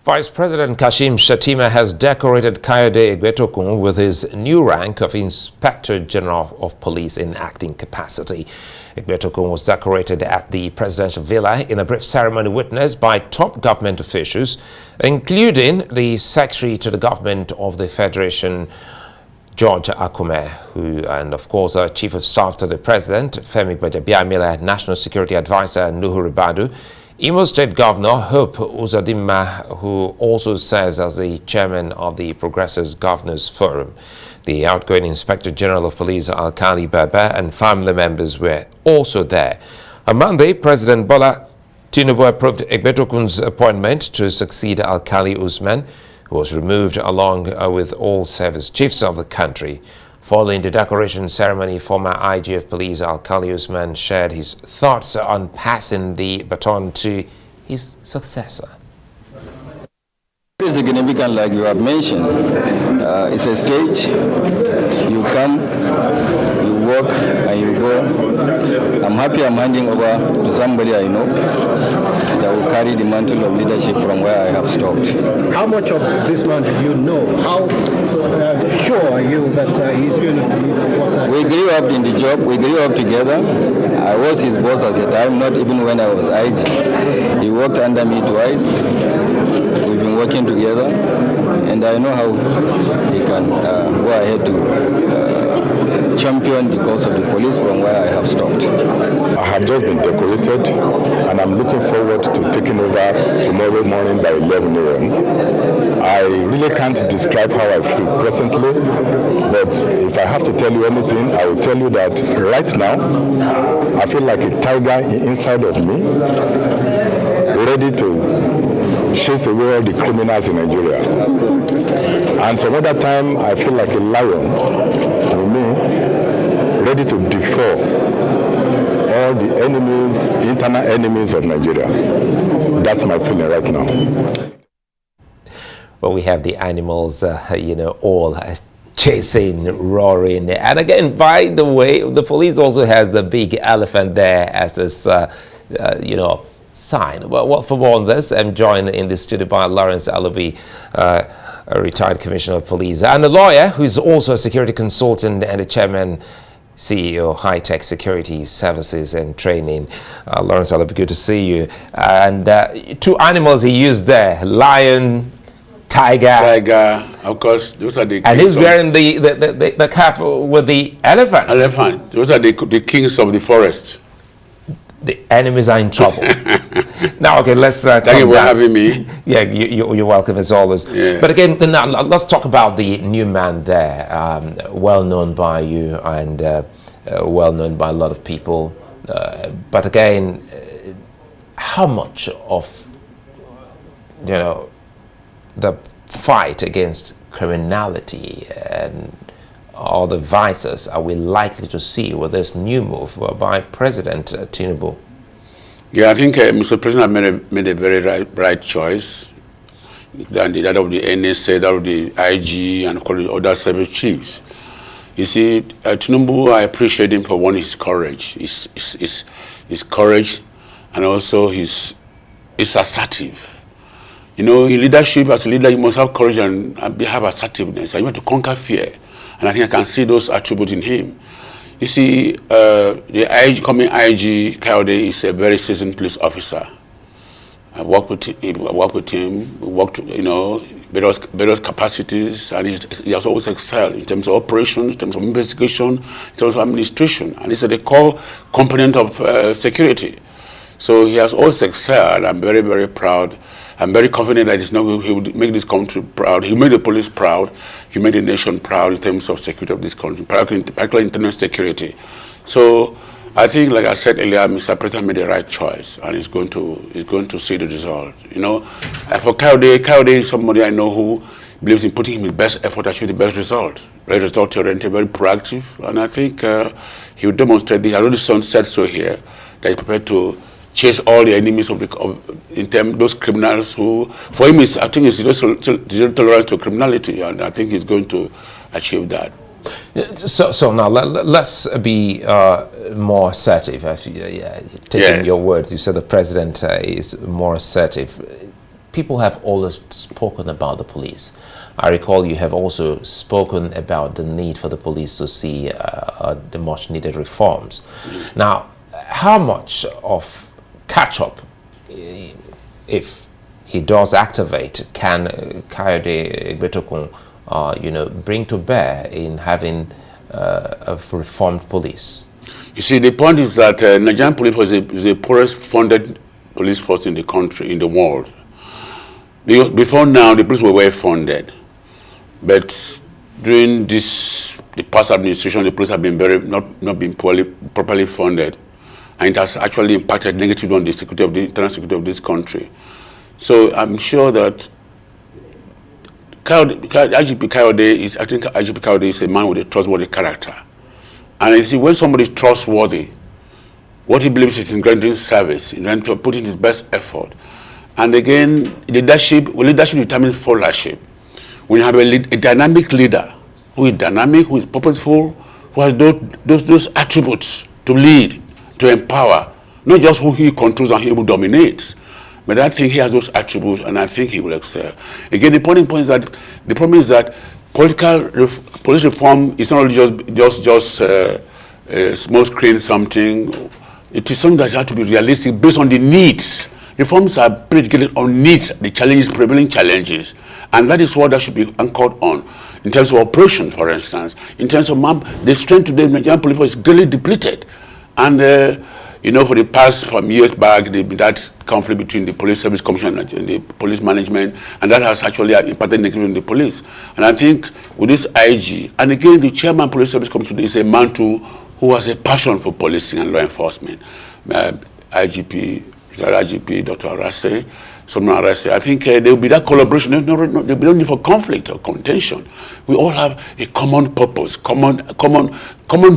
Vice President Kashim Shettima has decorated Kayode Egbetokun with his new rank of Inspector General of Police in acting capacity. Egbetokun was decorated at the presidential villa in a brief ceremony witnessed by top government officials, including the Secretary to the Government of the Federation, George Akume, and of course Chief of Staff to the President, Femi Gbajabiamila, National Security Advisor, Nuhu Ribadu, Imo State Governor Hope Uzodinma, who also serves as the chairman of the Progressive Governors Forum. The outgoing Inspector General of Police, Alkali Baba, and family members were also there. On Monday, President Bola Tinubu approved Egbetokun's appointment to succeed Alkali Usman, who was removed along with all service chiefs of the country. Following the decoration ceremony, former IG of Police Alkali Usman shared his thoughts on passing the baton to his successor. It is significant, like you have mentioned. It's a stage. You come, you walk, and you go. I'm happy I'm handing over to somebody I know that will carry the mantle of leadership from where I have stopped. How much of this man do you know? How sure are you that he's going to deliver what We grew up in the job. We grew up together. I was his boss at the time, not even when I was IG. He worked under me twice. We've been working together, and I know how he can go ahead to champion the cause of the police from where I have stopped. I have just been decorated, and I'm looking forward to taking over tomorrow morning by 11 a.m. I really can't describe how I feel presently, but if I have to tell you anything, I will tell you that right now, I feel like a tiger inside of me, ready to chase away all the criminals in Nigeria. And some other time, I feel like a lion in me, ready to devour all the enemies, internal enemies of Nigeria. That's my feeling right now. Well, we have the animals, all chasing, roaring. And again, by the way, the police also has the big elephant there as this, sign. Well, for more on this, I'm joined in the studio by Lawrence Alobi, a retired commissioner of police, and a lawyer who's also a security consultant and the chairman, CEO, High-Tech Security Services and Training. Lawrence Alobi, good to see you. And two animals he used there, lion, tiger, of course, those are the kings. And he's wearing the cap with the elephant. Elephant. Those are the kings of the forest. The enemies are in trouble. Now, okay, let's Thank you for having me. Yeah, you're welcome as always. Yeah. But again, now, let's talk about the new man there, well known by you and well known by a lot of people. But again, how much of the fight against criminality and all the vices are we likely to see with this new move by President Tinubu? Yeah, I think Mr. President made a very right choice. That of the NSA, that of the IG, and the other service chiefs. You see, Tinubu, I appreciate him for one, his courage, his courage, and also his assertive. In leadership, as a leader, you must have courage and have assertiveness. You have to conquer fear. And I think I can see those attributes in him. You see, the coming IG, Kayode, is a very seasoned police officer. I work with him, we worked, various capacities, and he has always excelled in terms of operations, in terms of investigation, in terms of administration. And he's the core component of security. So he has always excelled. I'm very, very proud. I'm very confident that he will make this country proud. He made the police proud. He made the nation proud in terms of security of this country, particularly internal security. So I think, like I said earlier, Mr. President made the right choice, and he's going to see the result. For Kayode is somebody I know who believes in putting in his best effort to achieve the best result. Very result-oriented, very proactive, and I think he will demonstrate this. I already said so here that he's prepared to chase all the enemies those criminals who, for him, I think it's zero tolerance to criminality, and I think he's going to achieve that. So now let's be more assertive. Taking your words, you said the president is more assertive. People have always spoken about the police. I recall you have also spoken about the need for the police to see the much needed reforms. Now, how much of catch-up, if he does activate, can Kayode Egbetokun bring to bear in having a reformed police? You see, the point is that Nigerian police force is the poorest funded police force in the country, in the world. Before now, the police were well funded, but during the past administration, the police have been not been properly funded, and it has actually impacted negatively on the security of the internal security of this country. So I'm sure that IGP Kayode is, I think IGP Kayode is a man with a trustworthy character. And you see, when somebody is trustworthy, what he believes is in rendering service, in putting his best effort. And again, leadership determines followership. When you have a dynamic leader who is dynamic, who is purposeful, who has those attributes to lead, to empower, not just who he controls and who dominates. But I think he has those attributes, and I think he will excel. Again, the important point is that the problem is that police reform is not only just small screen something. It is something that has to be realistic based on the needs. Reforms are predicated on needs, the challenges, prevailing challenges, and that is what that should be anchored on. In terms of operation, for instance, in terms of the strength today, Nigerian police force is greatly depleted, and for the past years back, there been that conflict between the Police Service Commission and the police management, and that has actually impacted negatively on the police. And I think with this IG, and again, the chairman of Police Service Commission is a man too who has a passion for policing and law enforcement. IGP, Dr. Arase, Solomon Arase, I think there will be that collaboration. There will be no need for conflict or contention. We all have a common purpose, common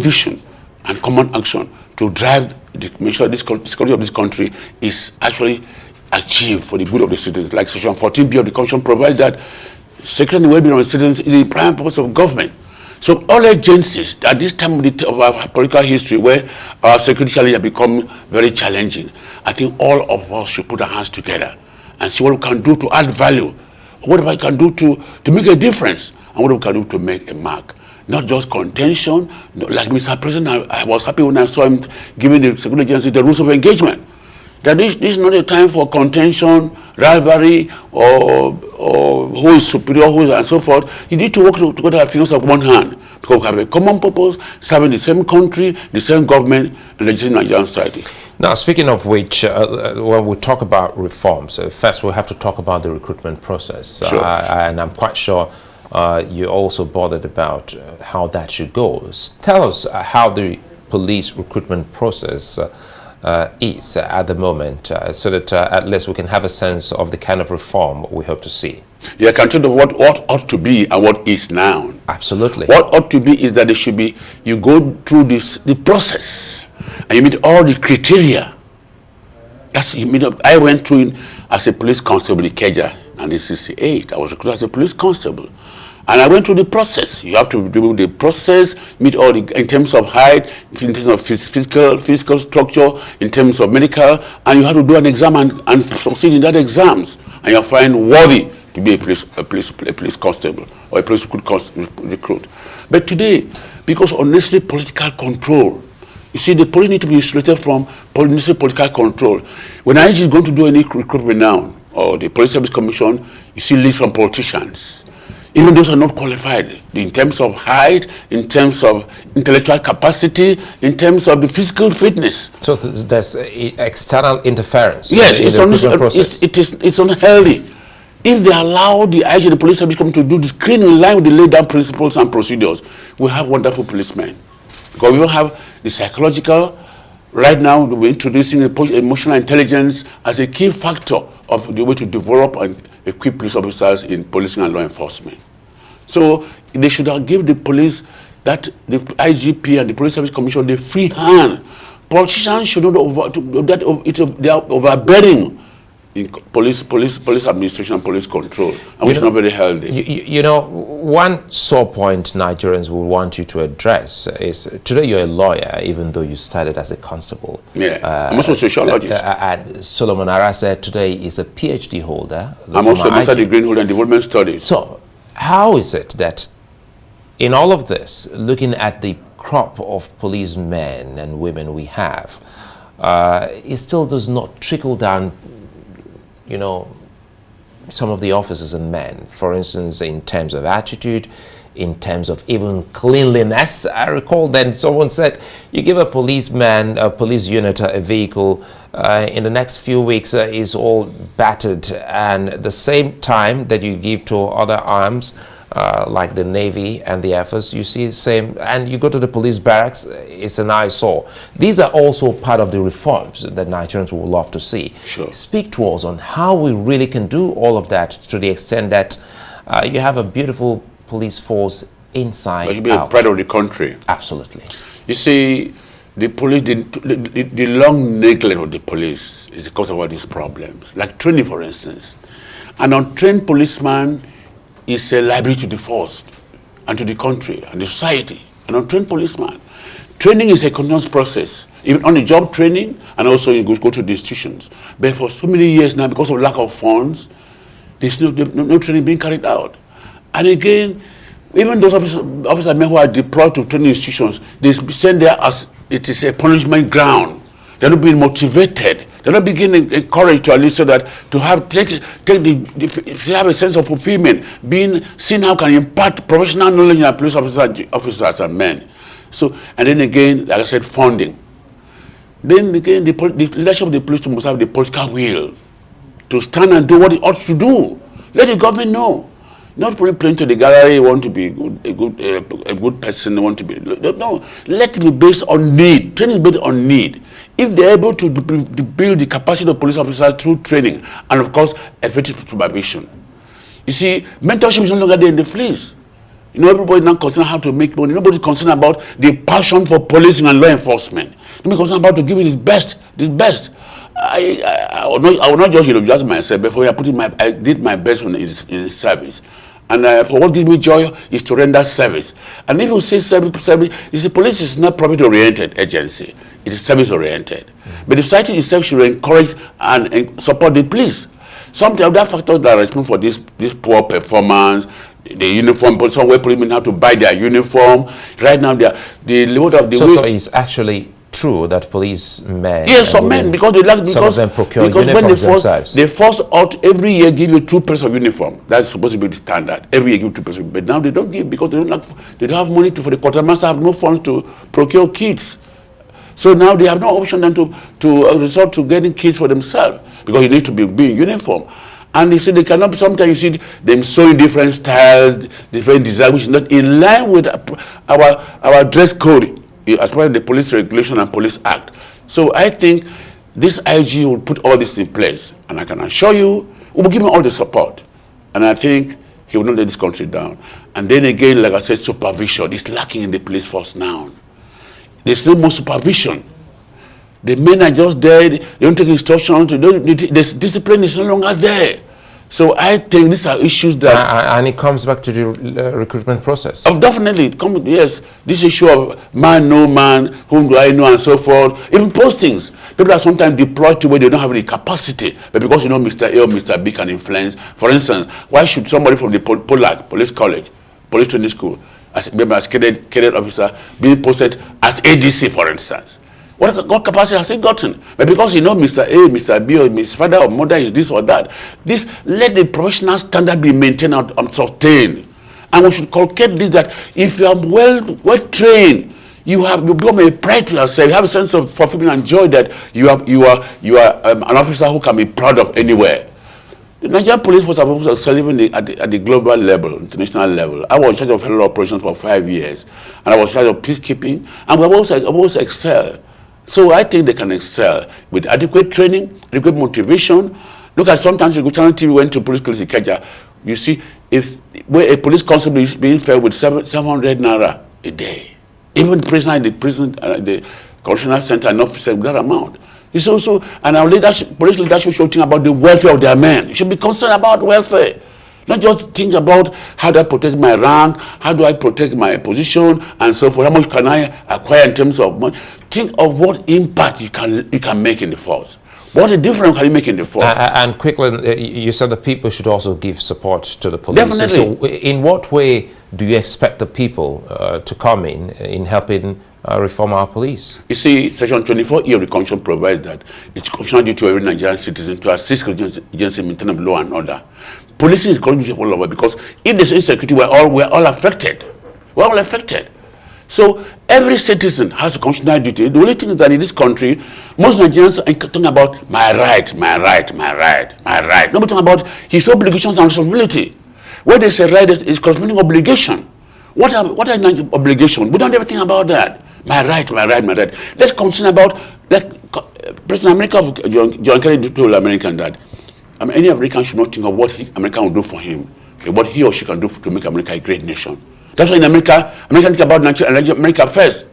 vision, and common action to drive, make sure the security of this country is actually achieved for the good of the citizens. Like Section 14B of the Constitution provides that security and well-being of the citizens is the prime purpose of government. So all agencies at this time of our political history, where our security challenges have become very challenging, I think all of us should put our hands together and see what we can do to add value, what we can do to make a difference, and what we can do to make a mark. Not just contention, like Mr. President, I was happy when I saw him giving the security agency the rules of engagement. That this is not a time for contention, rivalry, or who is superior, who is, and so forth. You need to work together at fingers of one hand, because we have a common purpose, serving the same country, the same government, and the same Nigerian society. Now, speaking of which, when we talk about reforms, first we have to talk about the recruitment process. Sure. And I'm quite sure you're also bothered about how that should go. Tell us how the police recruitment process is at the moment, so that at least we can have a sense of the kind of reform we hope to see. Yeah, I can tell you what ought to be and what is now. Absolutely. What ought to be is that there should be, you go through the process, and you meet all the criteria. I went through it as a police constable in Ikeja, and in '68. I was recruited as a police constable. And I went through the process. You have to do the process, meet all in terms of height, in terms of physical structure, in terms of medical, and you have to do an exam and succeed in that exams. And you're found worthy to be a police constable or a police recruit. But today, because of unnecessary political control, you see, the police need to be insulated from unnecessary political control. When IG is going to do any recruitment now, or the Police Service Commission, you see lists from politicians. Even those are not qualified in terms of height, in terms of intellectual capacity, in terms of the physical fitness. So there's external interference. Yes, in the recruitment process. It's unhealthy. If they allow the IG, the police service, to do the screening in line with the laid down principles and procedures, we have wonderful policemen. Because we don't have the psychological. Right now, we're introducing emotional intelligence as a key factor of the way to develop and equip police officers in policing and law enforcement. So they should give the police, that the IGP and the Police Service Commission, the free hand. Politicians should not they are overbearing in police administration and police control, and which is not very healthy. You know, one sore point Nigerians will want you to address is, today you're a lawyer, even though you started as a constable. Yeah, I'm also a sociologist. And Solomon Ara said today is a PhD holder. I'm also a master degree holder in development studies. So, how is it that in all of this, looking at the crop of policemen and women we have, it still does not trickle down, you know, some of the officers and men, for instance, in terms of attitude, in terms of even cleanliness? I recall then someone said, you give a policeman, a police unit, a vehicle, in the next few weeks is all battered, and the same time that you give to other arms, like the Navy and the Air Force, you see the same, and you go to the police barracks, it's an eyesore. These are also part of the reforms that Nigerians would love to see. Sure. Speak to us on how we really can do all of that, to the extent that you have a beautiful police force inside But you be out. a pride of the country. Absolutely. You see, the police, the long neglect of the police is the cause of all these problems. Like training, for instance. An untrained policeman is a liability to the force and to the country and the society. An untrained policeman. Training is a continuous process, even on the job training, and also you go to the institutions. But for so many years now, because of lack of funds, there's no training being carried out. And again, even those officers who are deployed to training institutions, they send there as it is a punishment ground. They're not being motivated. They're not being encouraged to at least so that to have have a sense of fulfillment, being seen how can impart professional knowledge in our police officers and men. So, and then again, like I said, funding. Then again, the leadership of the police must have the political will to stand and do what it ought to do. Let the government know. Not playing to the gallery, want to be a good person, want to be. No, let it be based on need. Training is based on need. If they're able to build the capacity of police officers through training and, of course, effective supervision. You see, mentorship is no longer there in the police. You know, everybody now concerned how to make money. Nobody's concerned about the passion for policing and law enforcement. Nobody's concerned about to give it his best. I will not just judge myself. Before I did my best in the service. And for what gives me joy is to render service. And if you say service, you see, police is not profit-oriented agency. It is service-oriented. But the society itself should encourage and support the police. Some of the other factors that are responsible for this poor performance, the uniform, but some policemen have to buy their uniform. Right now, the level of the So it's actually true that policemen, yes, some men, because they lack, some of them procure uniforms themselves. They force out every year give you 2 pairs of uniform. That's supposed to be the standard. Every year give 2 pairs, but now they don't give because they don't have money for the quartermaster have no funds to procure kits. So now they have no option than to resort to getting kits for themselves because you need to be in uniform. And they say they cannot. Sometimes you see them sewing different styles, different designs, which is not in line with our dress code as part of the Police Regulation and Police Act. So I think this IG will put all this in place, and I can assure you, we will give him all the support, and I think he will not let this country down. And then again, like I said, supervision is lacking in the police force now. There's no more supervision. The men are just there. They don't take instructions. This discipline is no longer there. So I think these are issues that... and it comes back to the recruitment process. Oh, definitely. Yes. This issue of man, no man, whom do I know, and so forth. Even postings. People are sometimes deployed to where they don't have any capacity. But because, you know, Mr. A or Mr. B can influence. For instance, why should somebody from the Police College, Police Training School, as cadet officer, be posted as ADC, for instance? What capacity has he gotten? But because you know Mr. A, Mr. B, or his father or mother is this or that, let the professional standard be maintained and sustained. And we should cultivate this, that if you are well trained, you become a pride to yourself. You have a sense of fulfillment and joy that you are an officer who can be proud of anywhere. The Nigerian police force are excelling at the global level, international level. I was in charge of federal operations for 5 years, and I was in charge of peacekeeping, and we always excel. So I think they can excel with adequate training, adequate motivation. Look at sometimes you go Channel TV went to police college in Ikeja. You see, where a police constable is being fed with 700 naira a day, even the prisoner in the correctional center are not paid that amount. It's also, and our leadership, police leadership should think about the welfare of their men. You should be concerned about welfare. Not just think about how do I protect my rank, how do I protect my position, and so forth. How much can I acquire in terms of money? Think of what impact you can make in the force. What a difference can you make in the force? And quickly, you said the people should also give support to the police. Definitely. So in what way do you expect the people to come in helping reform our police? You see, Section 24E of the Constitution provides that it's constitutional duty to every Nigerian citizen to assist agency in maintaining law and order. Policing is constitutional all over, because if there's insecurity, we're all affected. We're all affected. So every citizen has a constitutional duty. The only thing is that in this country, most Nigerians are talking about my right, my right, my right, my right. Nobody talking about his obligations and responsibility. Where there's a right, is corresponding obligation. What are obligations? We don't ever think about that. My right, my right, my right. Let's concern about, like President America, John Kennedy told American that any American should not think of what America will do for him, but what he or she can do to make America a great nation. That's why in America, Americans think about America first.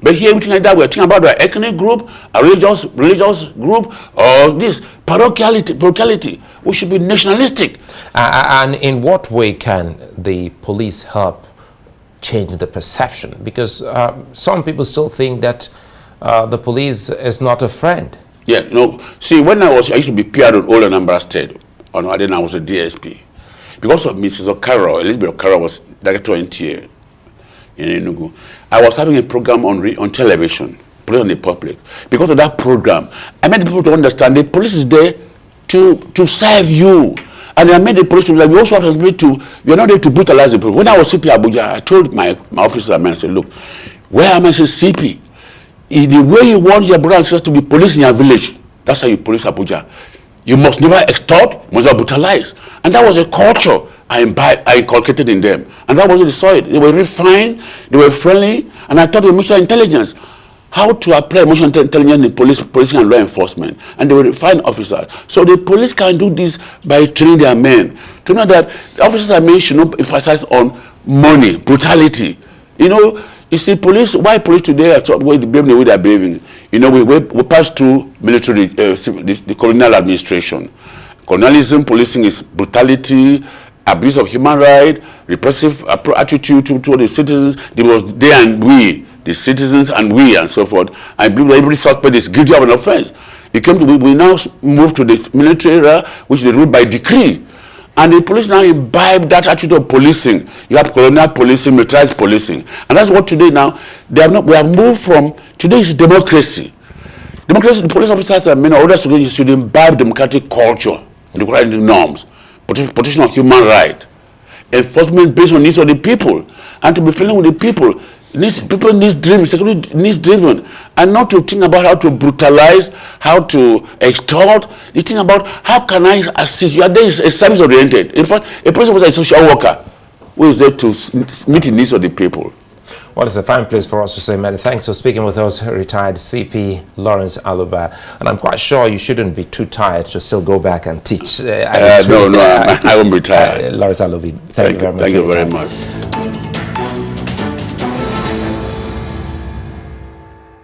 But here, everything like that, we're thinking about our ethnic group, a religious group, or this parochiality. We should be nationalistic. And in what way can the police help change the perception? Because some people still think that the police is not a friend. Yeah, no. See, when I used to be PR on Old Anambra State, then I was a DSP. Because of Mrs. Okaro, Elizabeth Okaro was director of NTA in Enugu. I was having a program on television, put it on the public. Because of that program, I made people to understand the police is there to serve you. And I made the police like, we also have to, we are not there to brutalize the people. When I was CP Abuja, I told my officers, I said, look, where am I saying CP? The way you want your brothers and sisters to be police in your village, that's how you police Abuja. You must never extort, you must not brutalize. And that was a culture I inculcated in them. And that was the soil. They were refined, they were friendly, and I taught them emotional intelligence. How to apply emotional intelligence in policing and law enforcement. And they were refined officers. So the police can do this by training their men. To know that the officers and men should not emphasize on money, brutality. You know, you see, why police today are the way they're behaving? You know, we passed through military, the colonial administration. Colonialism, policing is brutality, abuse of human rights, repressive attitude to the citizens. There was they and we, the citizens and we, and so forth. I believe every suspect is guilty of an offense. We now move to the military era, which is ruled by decree. And the police now imbibe that attitude of policing. You have colonial policing, militarized policing. And that's what today now, we have moved from, today is democracy. Democracy, the police officers and men or others should imbibe democratic culture, democratic norms, protection of human rights, enforcement based on needs of the people, and to be friendly with the people. People need driven, security needs driven, and not to think about how to brutalize, how to extort. You think about how can I assist you. There is a service oriented. In fact, a police officer is a social worker who is there to meet the needs of the people. Well, it's a fine place for us to say many thanks for speaking with us, retired CP Lawrence Alobi. And I'm quite sure you shouldn't be too tired to still go back and teach. No, I won't be tired. Lawrence Alobi, thank you very much. Thank you very much.